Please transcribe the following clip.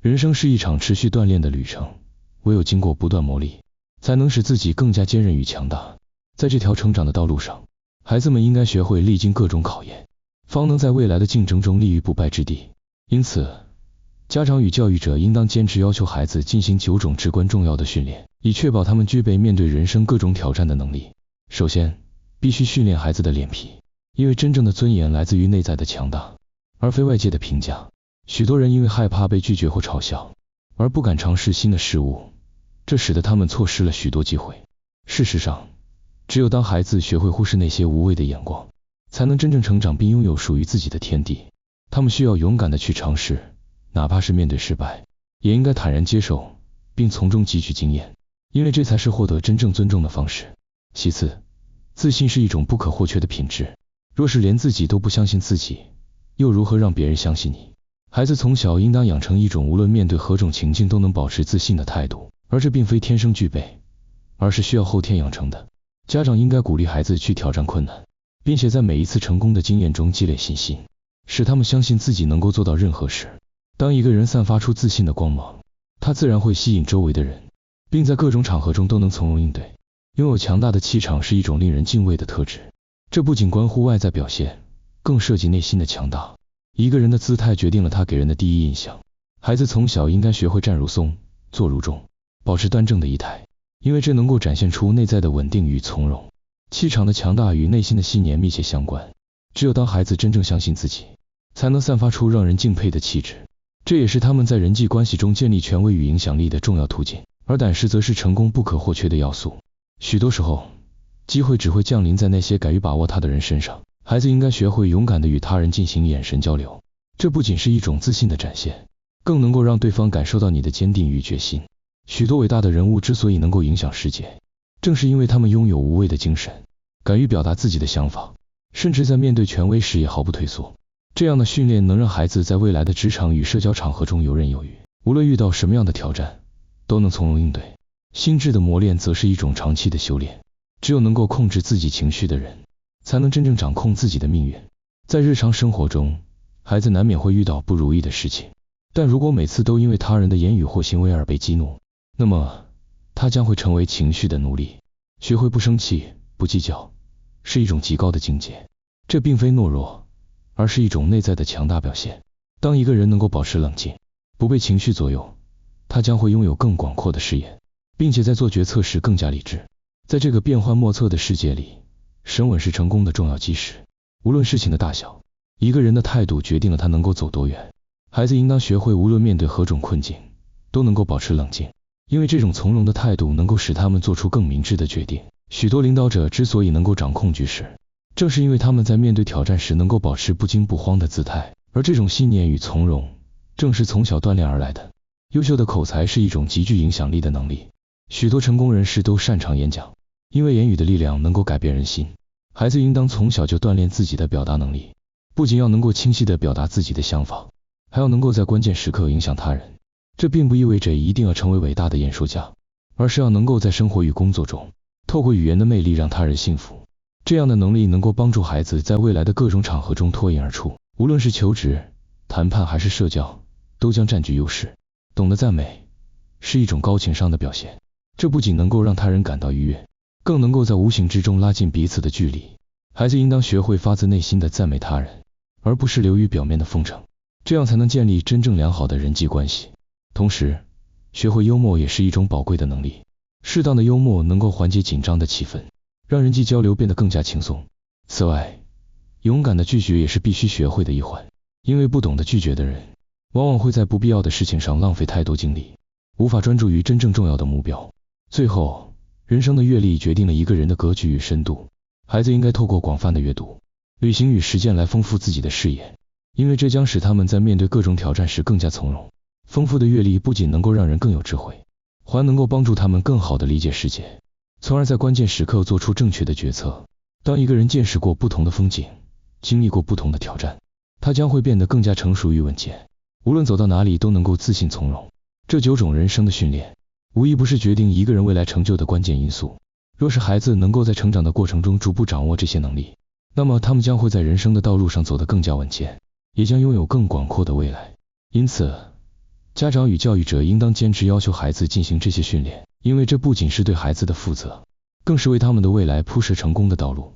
人生是一场持续锻炼的旅程，唯有经过不断磨砺，才能使自己更加坚韧与强大。在这条成长的道路上，孩子们应该学会历经各种考验，方能在未来的竞争中立于不败之地。因此，家长与教育者应当坚持要求孩子进行9种至关重要的训练，以确保他们具备面对人生各种挑战的能力。首先，必须训练孩子的脸皮，因为真正的尊严来自于内在的强大，而非外界的评价。许多人因为害怕被拒绝或嘲笑，而不敢尝试新的事物，这使得他们错失了许多机会。事实上，只有当孩子学会忽视那些无谓的眼光，才能真正成长并拥有属于自己的天地。他们需要勇敢地去尝试，哪怕是面对失败，也应该坦然接受，并从中汲取经验，因为这才是获得真正尊重的方式。其次，自信是一种不可或缺的品质。若是连自己都不相信自己，又如何让别人相信你？孩子从小应当养成一种无论面对何种情境都能保持自信的态度，而这并非天生具备，而是需要后天养成的。家长应该鼓励孩子去挑战困难，并且在每一次成功的经验中积累信心，使他们相信自己能够做到任何事。当一个人散发出自信的光芒，他自然会吸引周围的人，并在各种场合中都能从容应对。拥有强大的气场是一种令人敬畏的特质，这不仅关乎外在表现，更涉及内心的强大。一个人的姿态决定了他给人的第一印象。孩子从小应该学会站如松，坐如钟，保持端正的仪态，因为这能够展现出内在的稳定与从容。气场的强大与内心的信念密切相关，只有当孩子真正相信自己，才能散发出让人敬佩的气质。这也是他们在人际关系中建立权威与影响力的重要途径，而胆识则是成功不可或缺的要素。许多时候，机会只会降临在那些敢于把握它的人身上。孩子应该学会勇敢地与他人进行眼神交流，这不仅是一种自信的展现，更能够让对方感受到你的坚定与决心。许多伟大的人物之所以能够影响世界，正是因为他们拥有无畏的精神，敢于表达自己的想法，甚至在面对权威时也毫不退缩。这样的训练能让孩子在未来的职场与社交场合中游刃有余，无论遇到什么样的挑战，都能从容应对。心智的磨练则是一种长期的修炼，只有能够控制自己情绪的人，才能真正掌控自己的命运。在日常生活中，孩子难免会遇到不如意的事情，但如果每次都因为他人的言语或行为而被激怒，那么他将会成为情绪的奴隶。学会不生气、不计较，是一种极高的境界。这并非懦弱，而是一种内在的强大表现。当一个人能够保持冷静，不被情绪左右，他将会拥有更广阔的视野，并且在做决策时更加理智。在这个变幻莫测的世界里，审稳是成功的重要基石。无论事情的大小，一个人的态度决定了他能够走多远。孩子应当学会无论面对何种困境，都能够保持冷静，因为这种从容的态度能够使他们做出更明智的决定。许多领导者之所以能够掌控局势，正是因为他们在面对挑战时能够保持不惊不慌的姿态，而这种信念与从容，正是从小锻炼而来的。优秀的口才是一种极具影响力的能力。许多成功人士都擅长演讲，因为言语的力量能够改变人心。孩子应当从小就锻炼自己的表达能力，不仅要能够清晰地表达自己的想法，还要能够在关键时刻影响他人。这并不意味着一定要成为伟大的演说家，而是要能够在生活与工作中，透过语言的魅力让他人信服。这样的能力能够帮助孩子在未来的各种场合中脱颖而出，无论是求职、谈判还是社交，都将占据优势。懂得赞美是一种高情商的表现，这不仅能够让他人感到愉悦，更能够在无形之中拉近彼此的距离。孩子应当学会发自内心的赞美他人，而不是流于表面的奉承，这样才能建立真正良好的人际关系。同时，学会幽默也是一种宝贵的能力。适当的幽默能够缓解紧张的气氛，让人际交流变得更加轻松。此外，勇敢的拒绝也是必须学会的一环，因为不懂得拒绝的人，往往会在不必要的事情上浪费太多精力，无法专注于真正重要的目标。最后，人生的阅历决定了一个人的格局与深度。孩子应该透过广泛的阅读、旅行与实践来丰富自己的视野，因为这将使他们在面对各种挑战时更加从容。丰富的阅历不仅能够让人更有智慧，还能够帮助他们更好地理解世界，从而在关键时刻做出正确的决策。当一个人见识过不同的风景，经历过不同的挑战，他将会变得更加成熟与稳健，无论走到哪里都能够自信从容。这9种人生的训练，无疑不是决定一个人未来成就的关键因素。若是孩子能够在成长的过程中逐步掌握这些能力，那么他们将会在人生的道路上走得更加稳健，也将拥有更广阔的未来。因此，家长与教育者应当坚持要求孩子进行这些训练，因为这不仅是对孩子的负责，更是为他们的未来铺设成功的道路。